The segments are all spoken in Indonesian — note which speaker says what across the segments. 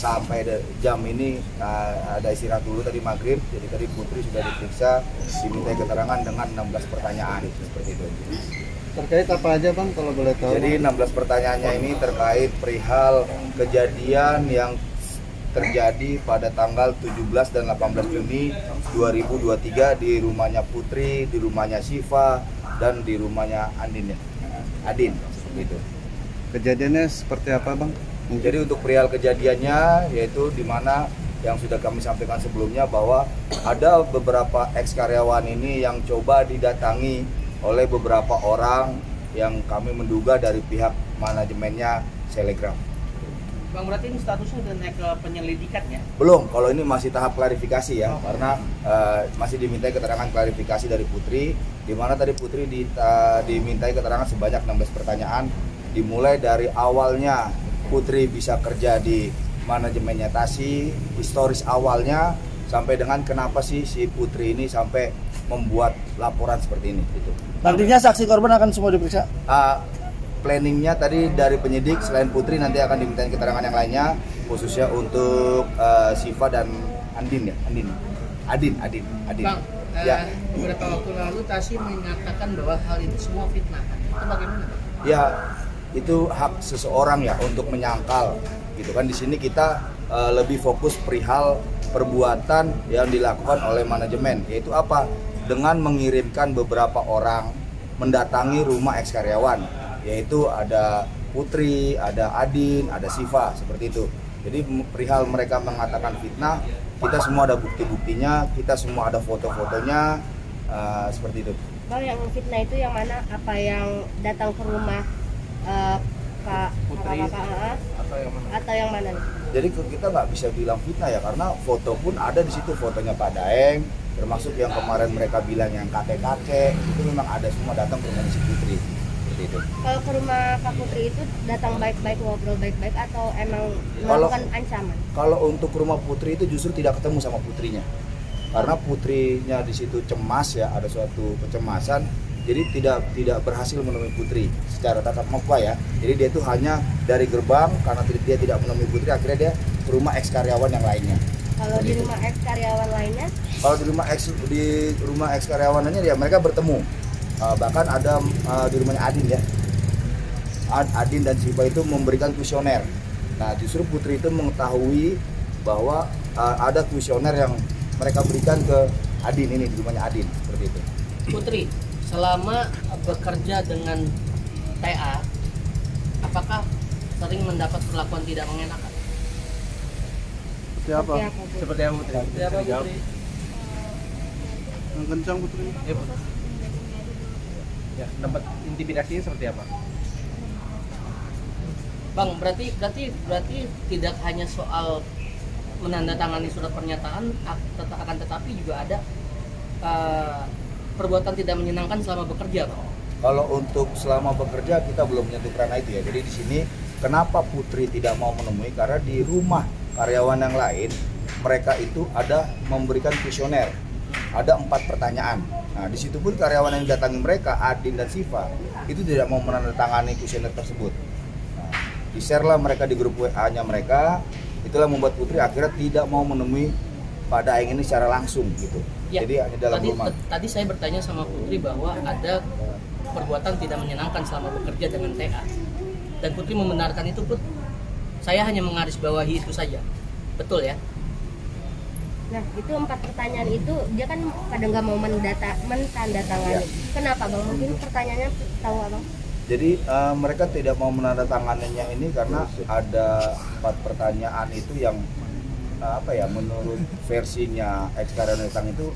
Speaker 1: sampai jam ini ada istirahat dulu tadi maghrib. Jadi tadi Putri sudah diperiksa, diminta keterangan dengan 16 pertanyaan seperti itu.
Speaker 2: Terkait apa aja Bang kalau boleh tahu?
Speaker 1: Jadi 16 pertanyaannya ini terkait perihal kejadian yang terjadi pada tanggal 17 dan 18 Juni 2023 di rumahnya Putri, di rumahnya Siva, dan di rumahnya Adin seperti itu.
Speaker 2: Kejadiannya seperti apa Bang?
Speaker 1: Jadi untuk perihal kejadiannya yaitu di mana yang sudah kami sampaikan sebelumnya bahwa ada beberapa ex karyawan ini yang coba didatangi oleh beberapa orang yang kami menduga dari pihak manajemennya Selegram.
Speaker 3: Bang, berarti ini statusnya udah naik ke penyelidikan ya?
Speaker 1: Belum, kalau ini masih tahap klarifikasi ya, karena masih dimintai keterangan klarifikasi dari Putri, di mana tadi Putri dimintai keterangan sebanyak 16 pertanyaan, dimulai dari awalnya Putri bisa kerja di manajemennya Tasi, historis awalnya, sampai dengan kenapa sih si Putri ini sampai membuat laporan seperti ini. Gitu.
Speaker 4: Nantinya saksi korban akan semua diperiksa?
Speaker 1: Planningnya tadi dari penyidik, selain Putri nanti akan dimintain keterangan yang lainnya, khususnya untuk Siva dan Adin.
Speaker 3: Bang,
Speaker 1: Ya.
Speaker 3: beberapa waktu lalu Tasi mengatakan bahwa hal itu semua fitnah. Itu bagaimana?
Speaker 1: Ya, itu hak seseorang ya untuk menyangkal gitu kan. Di sini kita lebih fokus perihal perbuatan yang dilakukan oleh manajemen, yaitu apa? Dengan mengirimkan beberapa orang mendatangi rumah ex karyawan, yaitu ada Putri, ada Adin, ada Siva, seperti itu. Jadi perihal mereka mengatakan fitnah, kita semua ada bukti-buktinya, kita semua ada foto-fotonya, seperti itu.
Speaker 5: Bang, yang fitnah itu yang mana? Apa yang datang ke rumah Kak
Speaker 3: Putri
Speaker 5: atau yang mana nih?
Speaker 1: Jadi kita nggak bisa bilang fitnah ya, karena foto pun ada di situ, fotonya Pak Daeng, termasuk yang kemarin mereka bilang yang kakek-kakek, itu memang ada semua datang ke rumah si Putri, seperti itu.
Speaker 5: Kalau ke rumah Kak Putri itu datang baik-baik, ngobrol baik-baik, atau emang melakukan ancaman?
Speaker 1: Kalau untuk rumah Putri itu justru tidak ketemu sama putrinya, karena putrinya di situ cemas ya, ada suatu kecemasan. Jadi tidak berhasil menemui Putri secara tatap muka ya. Jadi dia itu hanya dari gerbang, karena dia tidak menemui Putri, akhirnya dia ke rumah ex karyawan yang lainnya.
Speaker 5: Kalau di rumah ex karyawan lainnya?
Speaker 1: Kalau di rumah ex karyawanannya ya mereka bertemu. Bahkan ada di rumahnya Adin ya. Adin dan Siva itu memberikan kuesioner. Nah, justru Putri itu mengetahui bahwa ada kuesioner yang mereka berikan ke Adin ini di rumahnya Adin, seperti itu.
Speaker 3: Putri, selama bekerja dengan TA, apakah sering mendapat perlakuan tidak mengenakan?
Speaker 2: Seperti apa?
Speaker 3: Seperti apa, Putri? Seperti apa, Putri?
Speaker 2: Yang kencang Putri.
Speaker 3: Ya, Putri. Ya, dapat intimidasinya seperti apa? Bang, berarti tidak hanya soal menandatangani surat pernyataan, akan tetapi juga ada perbuatan tidak menyenangkan selama bekerja, Bang.
Speaker 1: Kalau untuk selama bekerja kita belum menyentuh ranah itu ya. Jadi di sini kenapa Putri tidak mau menemui, karena di rumah karyawan yang lain mereka itu ada memberikan kuesioner. Ada 4 pertanyaan. Nah, di situ pun karyawan yang datangi mereka, Adin dan Siva, itu tidak mau menandatangani kuesioner tersebut. Nah, di-share lah mereka di grup WA-nya mereka. Itulah membuat Putri akhirnya tidak mau menemui Pak Daeng ini secara langsung gitu.
Speaker 3: Ya,
Speaker 1: jadi hanya dalam rumah.
Speaker 3: Tadi saya bertanya sama Putri bahwa ada perbuatan tidak menyenangkan selama bekerja dengan TA. Dan Putri membenarkan itu, Put. Saya hanya menggarisbawahi itu saja. Betul ya?
Speaker 5: Nah, itu 4 pertanyaan itu dia kan pada nggak mau menandatangani.
Speaker 1: Ya.
Speaker 5: Kenapa, Bang? Mungkin pertanyaannya tahu Abang?
Speaker 1: Jadi mereka tidak mau menandatanganinya ini karena ada 4 pertanyaan itu yang menurut versinya ex karyawan itu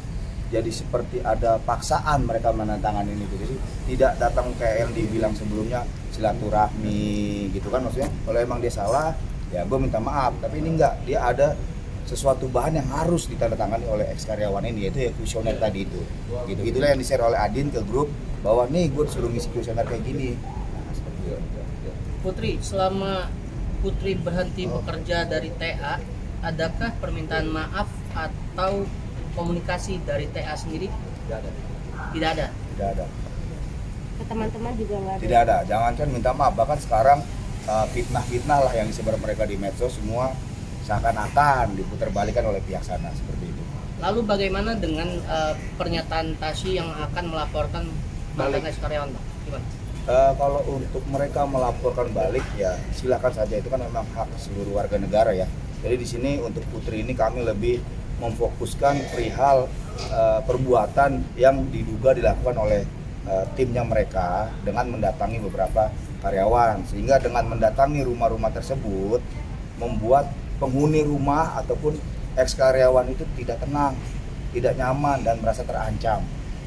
Speaker 1: jadi seperti ada paksaan mereka menandatangani ini. Jadi tidak datang kayak yang dibilang sebelumnya silaturahmi gitu kan, maksudnya kalau emang dia salah ya gue minta maaf, tapi ini enggak, dia ada sesuatu bahan yang harus ditandatangani oleh ex karyawan ini, yaitu ya kuesioner tadi itu gitu. Itulah yang di-share oleh Adin ke grup bahwa nih gue disuruh ngisi kuesioner kayak gini. Nah, seperti itu.
Speaker 3: Putri, selama Putri berhenti bekerja dari TA, adakah permintaan maaf atau komunikasi dari TA sendiri?
Speaker 1: Tidak ada.
Speaker 3: Tidak ada.
Speaker 1: Tidak ada.
Speaker 5: Ke teman-teman juga nggak ada?
Speaker 1: Tidak ada. Jangankan minta maaf, bahkan sekarang fitnah-fitnah lah yang disebar mereka di medsos, semua seakan-akan diputarbalikkan oleh pihak sana seperti itu.
Speaker 3: Lalu bagaimana dengan pernyataan Tasya yang akan melaporkan mantan ex-karyawan, Bang? Gimana?
Speaker 1: Kalau untuk mereka melaporkan balik ya silakan saja, itu kan memang hak seluruh warga negara ya. Jadi di sini untuk Putri ini kami lebih memfokuskan perihal perbuatan yang diduga dilakukan oleh timnya mereka dengan mendatangi beberapa karyawan, sehingga dengan mendatangi rumah-rumah tersebut membuat penghuni rumah ataupun ex karyawan itu tidak tenang, tidak nyaman dan merasa terancam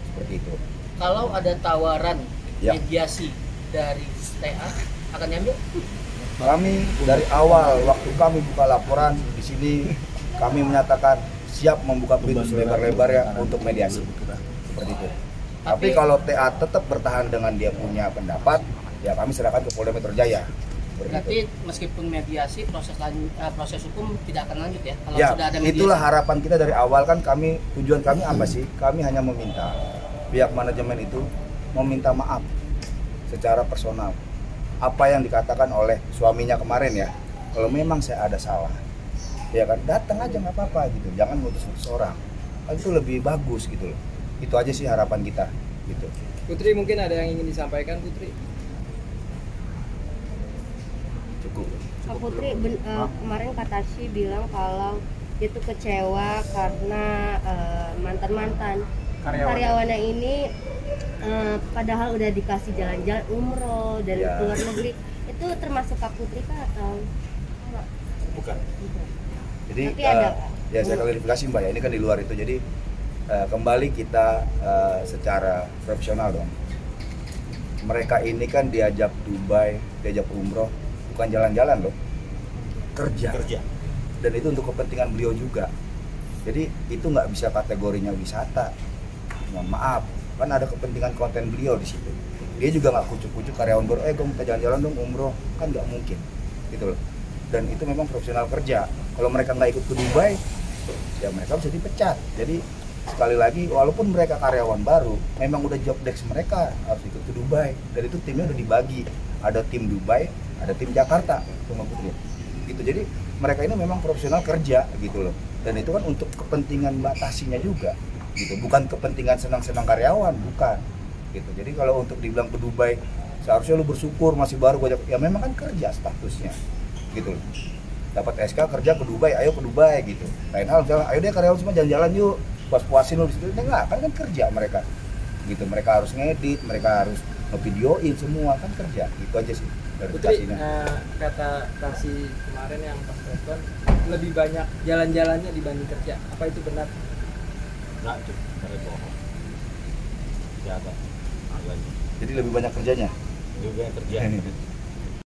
Speaker 1: seperti itu.
Speaker 3: Kalau ada tawaran
Speaker 1: Ya.
Speaker 3: mediasi dari TA akan diambil?
Speaker 1: Kami dari awal waktu kami buka laporan di sini kami menyatakan siap membuka pintu selebar-lebar ya untuk mediasi seperti itu. Tapi kalau TA tetap bertahan dengan dia punya pendapat, ya kami serahkan ke Polda Metro Jaya. Seperti
Speaker 3: Berarti
Speaker 1: itu.
Speaker 3: meskipun mediasi proses hukum tidak akan lanjut ya? Kalau
Speaker 1: Ya,
Speaker 3: sudah ada mediasi.
Speaker 1: itulah harapan kita dari awal kan tujuan kami apa sih? Kami hanya meminta pihak manajemen itu meminta maaf secara personal. Apa yang dikatakan oleh suaminya kemarin ya, kalau memang saya ada salah, ya kan datang aja nggak apa-apa gitu, jangan mutus-mutus orang. Itu lebih bagus gitu loh. Itu aja sih harapan kita gitu.
Speaker 6: Putri, mungkin ada yang ingin disampaikan, Putri?
Speaker 1: Cukup.
Speaker 5: Kak Putri, kemarin Kak Tasya bilang kalau dia tuh kecewa karena mantan-mantan karyawannya ini padahal udah dikasih jalan-jalan umroh dan
Speaker 1: Ya.
Speaker 5: keluar negeri. Itu termasuk Kak Putri kah atau enggak?
Speaker 1: Bukan. Jadi
Speaker 5: Tapi ada, Kak?
Speaker 1: ya saya klarifikasi Mbak ya, ini kan di luar itu. Jadi kembali kita secara profesional dong. Mereka ini kan diajak Dubai, diajak umroh, bukan jalan-jalan loh, kerja. Dan itu untuk kepentingan beliau juga. Jadi itu nggak bisa kategorinya wisata. Mohon maaf, kan ada kepentingan konten beliau di situ. Dia juga nggak kucuk-kucuk karyawan baru, gue minta jalan-jalan dong umroh, kan nggak mungkin, gitu loh. Dan itu memang profesional kerja. Kalau mereka nggak ikut ke Dubai, ya mereka bisa dipecat. Jadi sekali lagi, walaupun mereka karyawan baru, memang udah job desk mereka harus ikut ke Dubai. Dan itu timnya udah dibagi, ada tim Dubai, ada tim Jakarta, gitu. Jadi mereka ini memang profesional kerja, gitu loh. Dan itu kan untuk kepentingan Mbak Tasinya juga, gitu. Bukan kepentingan senang-senang karyawan, bukan. Gitu. Jadi kalau untuk dibilang ke Dubai, seharusnya lu bersyukur masih baru gua ya memang kan kerja statusnya, gitu loh. Dapat SK kerja ke Dubai, ayo ke Dubai gitu. Lain hal misalnya, ayo deh karyawan semua jalan-jalan yuk, puas-puasin lu di situ. Enggak, kan kerja mereka. Gitu, mereka harus ngedit, mereka harus ngevideoin semua, kan kerja. Itu aja sih dari
Speaker 6: Putri,
Speaker 1: Tasinya.
Speaker 6: kata Tasya kemarin yang pas respon lebih banyak jalan-jalannya dibanding kerja. Apa itu benar?
Speaker 7: Enggak, itu dari bohong. Tidak ada.
Speaker 1: Jadi lebih banyak kerjanya.
Speaker 7: Lebih banyak kerja.